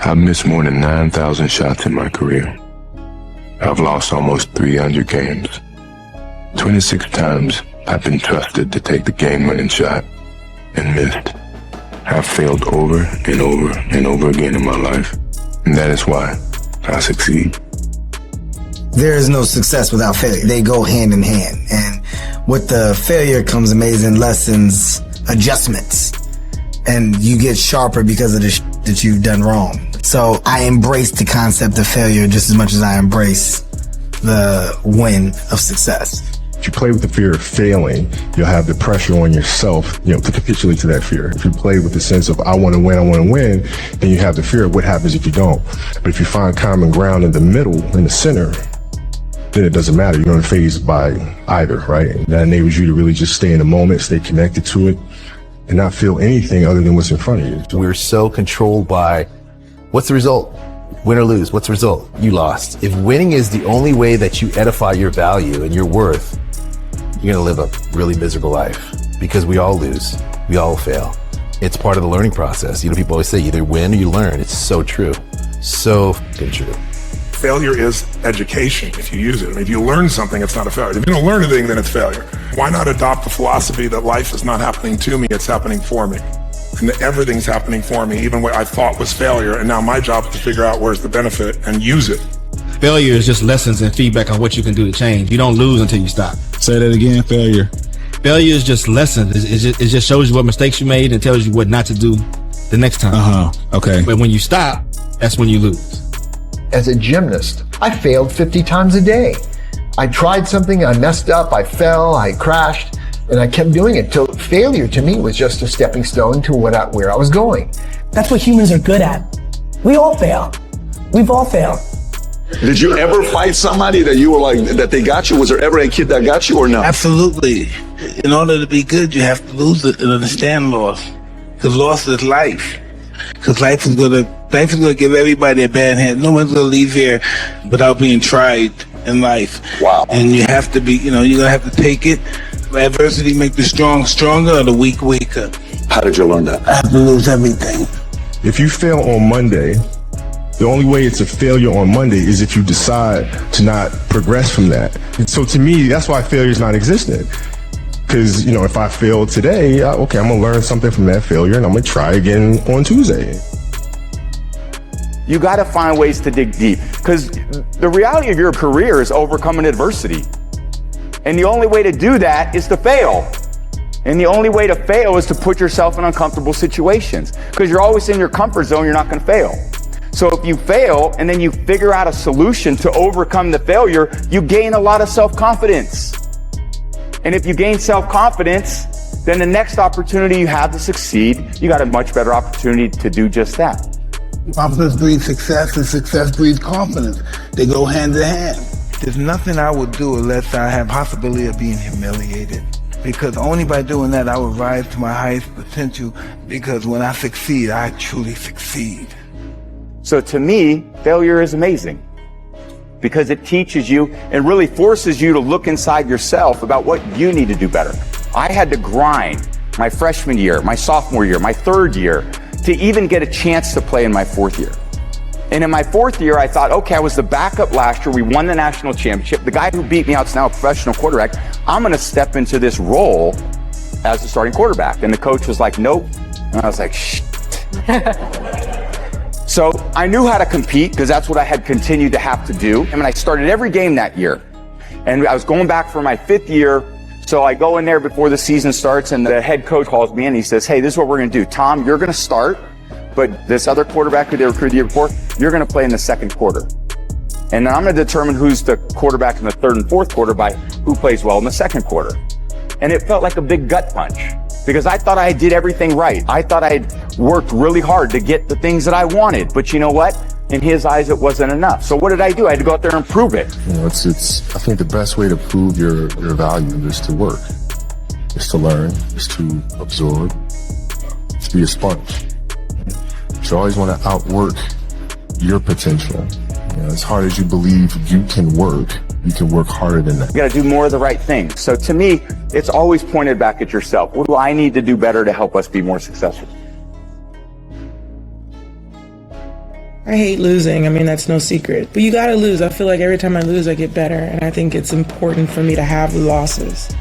I've missed more than 9,000 shots in my career. I've lost almost 300 games. 26 times I've been trusted to take the game-winning shot and missed. I've failed over and over and over again in my life, and that is why I succeed. There is no success without failure. They go hand in hand. And with the failure comes amazing lessons, adjustments, and you get sharper because of the that you've done wrong. So I embrace the concept of failure just as much as I embrace the win of success. If you play with the fear of failing, you'll have the pressure on yourself, to capitulate to that fear. If you play with the sense of, I want to win, then you have the fear of what happens if you don't. But if you find common ground in the middle, in the center, then it doesn't matter. You're unfazed by either, right? And that enables you to really just stay in the moment, stay connected to it, and not feel anything other than what's in front of you. We're so controlled by, what's the result? Win or lose, what's the result? You lost. If winning is the only way that you edify your value and your worth, you're gonna live a really miserable life, because we all lose, we all fail. It's part of the learning process. People always say either win or you learn. It's so true, so f***ing true. Failure is education if you use it. I mean, if you learn something, it's not a failure. If you don't learn anything, then it's failure. Why not adopt the philosophy that life is not happening to me, it's happening for me? And that everything's happening for me, even what I thought was failure, and now my job is to figure out where's the benefit and use it. Failure is just lessons and feedback on what you can do to change. You don't lose until you stop. Say that again, failure. Failure is just lessons. It just shows you what mistakes you made and tells you what not to do the next time. Okay. But when you stop, that's when you lose. As a gymnast, I failed 50 times a day. I tried something, I messed up, I fell, I crashed, and I kept doing it till failure to me was just a stepping stone to where I was going. That's what humans are good at. We all fail. We've all failed. Did you ever fight somebody that you were like, that they got you? Was there ever a kid that got you or no? Absolutely. In order to be good, you have to lose it and understand loss. Because loss is life. Because life is gonna give everybody a bad hand. No one's gonna leave here without being tried in life. Wow. And you have to be, you're gonna have to take it. Adversity make the strong stronger or the weak weaker. How did you learn that? I have to lose everything. If you fail on Monday, the only way it's a failure on Monday is if you decide to not progress from that. And so to me, that's why failure is not existent. Because, if I fail today, okay, I'm going to learn something from that failure and I'm going to try again on Tuesday. You got to find ways to dig deep, because the reality of your career is overcoming adversity. And the only way to do that is to fail. And the only way to fail is to put yourself in uncomfortable situations, because you're always in your comfort zone, you're not going to fail. So if you fail and then you figure out a solution to overcome the failure, you gain a lot of self-confidence. And if you gain self-confidence, then the next opportunity you have to succeed, you got a much better opportunity to do just that. Confidence breeds success, and success breeds confidence. They go hand in hand. There's nothing I would do unless I have possibility of being humiliated. Because only by doing that, I would rise to my highest potential, because when I succeed, I truly succeed. So to me, failure is amazing, because it teaches you and really forces you to look inside yourself about what you need to do better. I had to grind my freshman year, my sophomore year, my third year, to even get a chance to play in my fourth year. And in my fourth year, I thought, okay, I was the backup last year. We won the national championship. The guy who beat me out is now a professional quarterback. I'm going to step into this role as a starting quarterback. And the coach was like, nope. And I was like, shh. So I knew how to compete, because that's what I had continued to have to do. I mean, I started every game that year. And I was going back for my fifth year. So I go in there before the season starts, and the head coach calls me in and he says, hey, this is what we're going to do. Tom, you're going to start, but this other quarterback who they recruited the year before, you're going to play in the second quarter. And then I'm going to determine who's the quarterback in the third and fourth quarter by who plays well in the second quarter. And it felt like a big gut punch, because I thought I did everything right. I thought I had worked really hard to get the things that I wanted. But you know what? In his eyes, it wasn't enough. So what did I do? I had to go out there and prove it. I think the best way to prove your value is to work, is to learn, is to absorb, to be a sponge. You always want to outwork your potential. As hard as you believe you can work harder than that. You got to do more of the right things. So to me, it's always pointed back at yourself. What do I need to do better to help us be more successful? I hate losing. I mean, that's no secret. But you gotta lose. I feel like every time I lose, I get better. And I think it's important for me to have losses.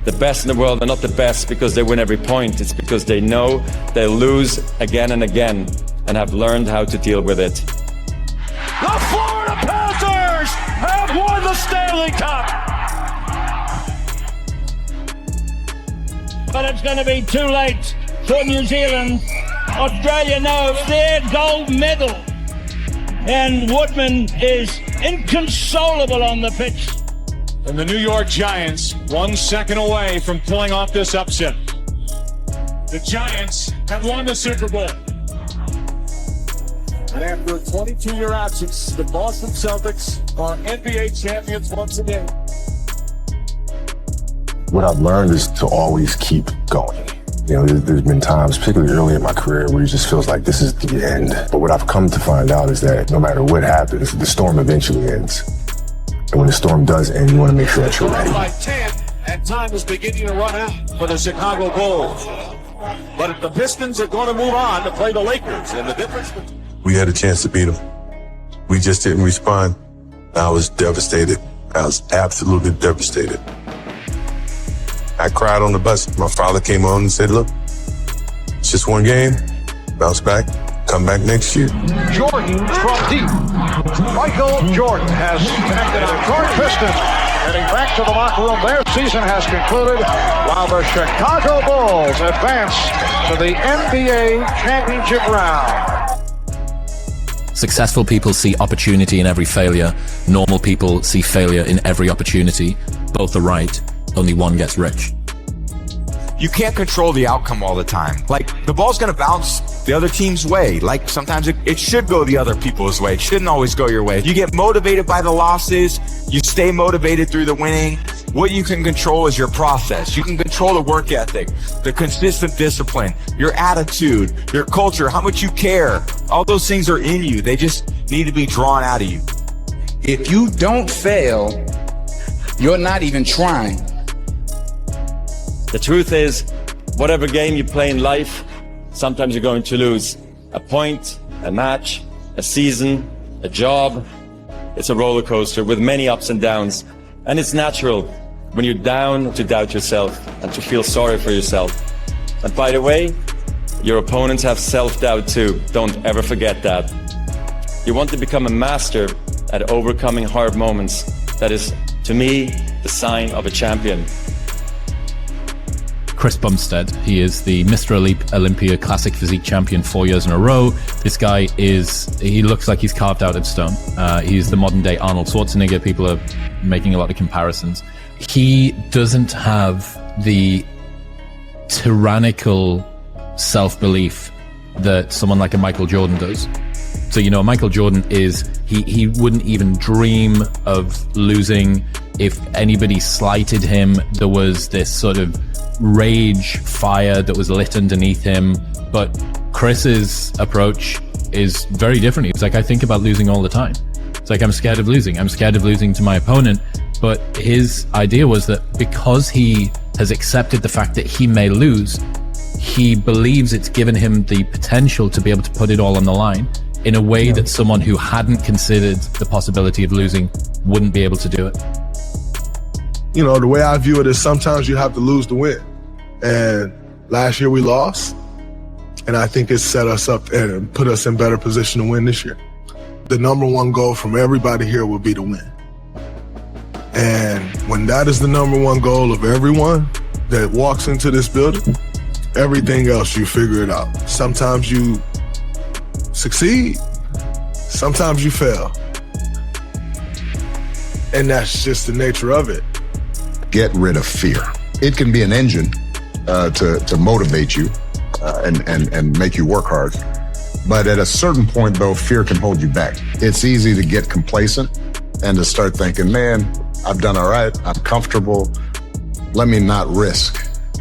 The best in the world are not the best because they win every point. It's because they know they lose again and again and have learned how to deal with it. The Florida Panthers have won the Stanley Cup! But it's going to be too late for New Zealand. Australia knows their gold medal. And Woodman is inconsolable on the pitch. And the New York Giants, 1 second away from pulling off this upset. The Giants have won the Super Bowl. And after a 22-year absence, the Boston Celtics are NBA champions once again. What I've learned is to always keep going. You know, there's been times, particularly early in my career, where it just feels like this is the end. But what I've come to find out is that no matter what happens, the storm eventually ends. And when the storm does end, you want to make sure that you're ready. By 10, and time is beginning to run out for the Chicago Bulls. But the Pistons are going to move on to play the Lakers, and the difference. We had a chance to beat them. We just didn't respond. I was devastated. I was absolutely devastated. I cried on the bus. My father came on and said, look, it's just one game. Bounce back. Come back next year. Jordan from deep. Michael Jordan has connected on Detroit Pistons. Heading back to the locker room. Their season has concluded while the Chicago Bulls advance to the NBA championship round. Successful people see opportunity in every failure. Normal people see failure in every opportunity. Both are right. Only one gets rich. You can't control the outcome all the time. Like, the ball's gonna bounce the other team's way. Like, sometimes it should go the other people's way. It shouldn't always go your way. You get motivated by the losses. You stay motivated through the winning. What you can control is your process. You can control the work ethic, the consistent discipline, your attitude, your culture, how much you care. All those things are in you. They just need to be drawn out of you. If you don't fail, you're not even trying. The truth is, whatever game you play in life, sometimes you're going to lose. A point, a match, a season, a job. It's a roller coaster with many ups and downs. And it's natural when you're down to doubt yourself and to feel sorry for yourself. And by the way, your opponents have self-doubt too. Don't ever forget that. You want to become a master at overcoming hard moments. That is, to me, the sign of a champion. Chris Bumstead. He is the Mr. Olympia Classic Physique Champion 4 years in a row. This guy he looks like he's carved out of stone. He's the modern day Arnold Schwarzenegger. People are making a lot of comparisons. He doesn't have the tyrannical self-belief that someone like a Michael Jordan does. So, you know, Michael Jordan he wouldn't even dream of losing. If anybody slighted him, there was this sort of rage fire that was lit underneath him. But Chris's approach is very different. He's like, I think about losing all the time. It's like, I'm scared of losing. I'm scared of losing to my opponent. But his idea was that because he has accepted the fact that he may lose, he believes it's given him the potential to be able to put it all on the line in a way that someone who hadn't considered the possibility of losing wouldn't be able to do it. You know, the way I view it is sometimes you have to lose to win. And last year we lost. And I think it set us up and put us in better position to win this year. The number one goal from everybody here will be to win. And when that is the number one goal of everyone that walks into this building, everything else, you figure it out. Sometimes you succeed, sometimes you fail. And that's just the nature of it. Get rid of fear. It can be an engine to motivate you and make you work hard. But at a certain point, though, fear can hold you back. It's easy to get complacent and to start thinking, man, I've done all right, I'm comfortable, let me not risk.